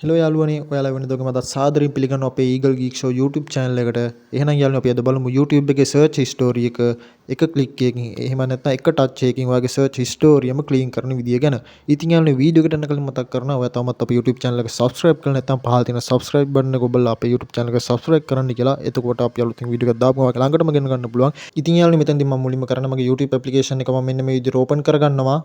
Hello යාළුවනේ ඔයාලා වෙනදක මට සාදරයෙන් පිළිගන්නවා අපේ Eagle Geek Show YouTube channel එකට. එහෙනම් යාළුවනේ අපි අද බලමු YouTube එකේ search history එක click එකකින් එහෙම නැත්නම් එක touch එකකින් ඔයාගේ search history එකම clean කරන විදිය ගැන. ඉතින් යාළුවනේ වීඩියෝ එකට යන්න කලින් මතක් කරනවා ඔයා තාමත් අපේ YouTube channel එක subscribe කරලා නැත්නම් පහළ තියෙන subscribe button එක ඔබලා අපේ YouTube channel එක subscribe කරන්න කියලා. එතකොට අපි අලුතින් වීඩියෝ එකක් දාපුවම ඔයාලා ළඟටම ගෙන ගන්න පුළුවන්. ඉතින් යාළුවනේ මෙතනදී මම මුලින්ම කරන්න මගේ YouTube application එක මම මෙන්න මේ විදිහට open කරගන්නවා.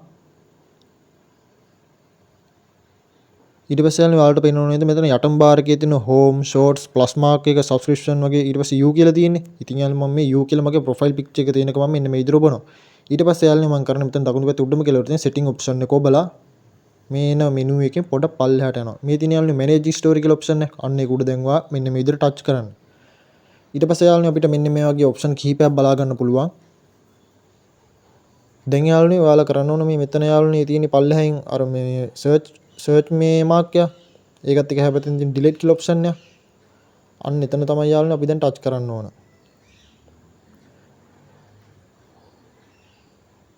ඊට පස්සේ යාළුවනේ ඔයාලට පේනව නේද මෙතන යටම බාර් එකේ තියෙන home shorts plus mark එක subscription වගේ ඊට පස්සේ u කියලා තියෙන්නේ. ඉතින් යාළුවනේ මම මේ u කියලා මගේ profile picture එක තියෙනක මම මෙන්න මේ විදිහට ඔබනවා. ඊට පස්සේ යාළුවනේ මම කරන්නේ මෙතන දකුණු පැත්තේ උඩම කියලා තියෙන setting option එක ඔබලා මේන menu එකෙන් පොඩ පල්ලෙහාට යනවා. මේ තියෙන යාළුවනේ manage story කියලා option එක. අන්න ඒක උඩ දැන්වා මෙන්න මේ විදිහට touch කරන්න. ඊට පස්සේ යාළුවනේ අපිට මෙන්න මේ වගේ option කිහිපයක් බලා ගන්න පුළුවන්. දැන් යාළුවනේ ඔයාලා කරන්න ඕන මේ මෙතන යාළුවනේ තියෙන පල්ලෙහායින් අර මේ search මේ mark එක ඒකත් එක හැබැයි තියෙන delete කියලා option එක. අන්න එතන තමයි යාළුවනේ අපි දැන් touch කරන්න ඕන.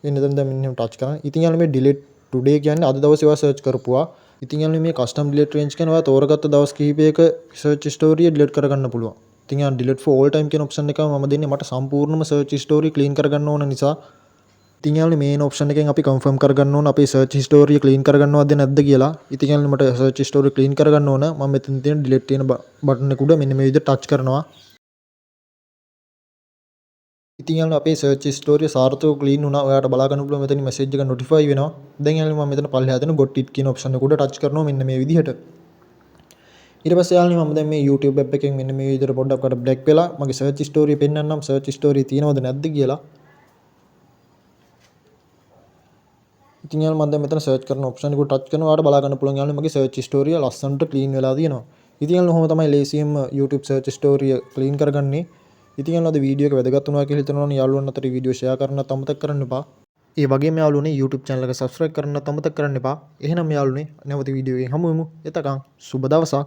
එන්න දැන් මෙන්න touch කරන්න. ඉතින් යාළුවනේ මේ delete today කියන්නේ අද දවසේ ඔයා search කරපුවා. ඉතින් යාළුවනේ මේ custom delete range කියන්නේ ඔයා තෝරගත්ත දවස් කිහිපයක search history delete කරගන්න පුළුවන්. ඉතින් යා delete for all time කියන option එකම මම දෙන්නේ මට සම්පූර්ණම search history clean කරගන්න ඕන නිසා. ඉතින් යාළුවනේ මේන option එකෙන් අපි confirm කරගන්න ඕන අපේ search history clean කරගන්නවද නැද්ද කියලා. ඉතින් යාළුවනේ මට search history clean කරගන්න ඕන. මම මෙතන තියෙන delete තියෙන button එක උඩ මෙන්න මේ විදිහට touch කරනවා. ඉතින් යාළුවනේ අපේ search history සාර්ථකව clean වුණා. ඔයාලට බලා ගන්න පුළුවන් මෙතන message එක notify වෙනවා. දැන් යාළුවනේ මම මෙතන පල්ලෙහා තියෙන got it කියන option එක උඩ touch කරනවා මෙන්න මේ විදිහට. ඊට පස්සේ යාළුවනේ මම දැන් මේ YouTube app එකෙන් මෙන්න මේ විදිහට පොඩ්ඩක් වඩ black වෙලා මගේ search history පෙන්නන්නම් search history තියෙනවද නැද්ද කියලා. ඉතින් යාළුවනේ මම දැන් මෙතන search කරන option එක touch කරනවා. ඔයාලට බලා ගන්න පුළුවන් යාළුවනේ මගේ search history ලස්සනට clean වෙලා තියෙනවා. ඉතින් යාළුවනේ කොහොම තමයි ලේසියෙන්ම YouTube search history clean කරගන්නේ. ඉතින් යාළුවනේ අද වීඩියෝ එක වැදගත් වුණා කියලා හිතනවා නම් යාළුවන් අතර වීඩියෝ share කරන්නත් අමතක කරන්න එපා. ඒ වගේම යාළුවනේ YouTube channel එක subscribe කරන්නත් අමතක කරන්න එපා. එහෙනම් යාළුවනේ නැවත වීඩියෝ එකකින් හමු වෙමු. එතකන් සුබ දවසක්.